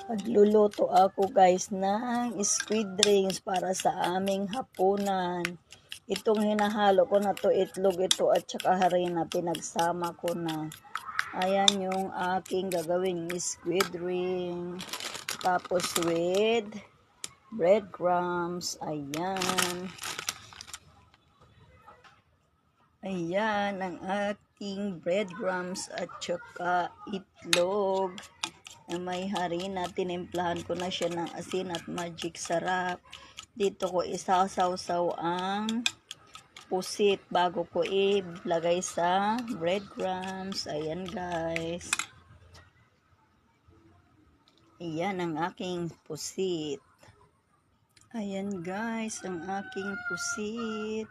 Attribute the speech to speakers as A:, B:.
A: Magluluto ako guys ng squid rings para sa aming hapunan. Itong hinahalo ko na to, itlog ito at saka harina, pinagsama ko na. Ayan yung aking gagawing squid ring. Tapos with breadcrumbs. Ayan. Ayan ang ating breadcrumbs at saka itlog na may harina. Tinimplahan ko na siya ng asin at magic sarap. Dito ko isasawsaw ang pusit bago ko ilagay sa breadcrumbs. Ayan guys. Ayan ang aking pusit. Ayan guys, ang aking pusit.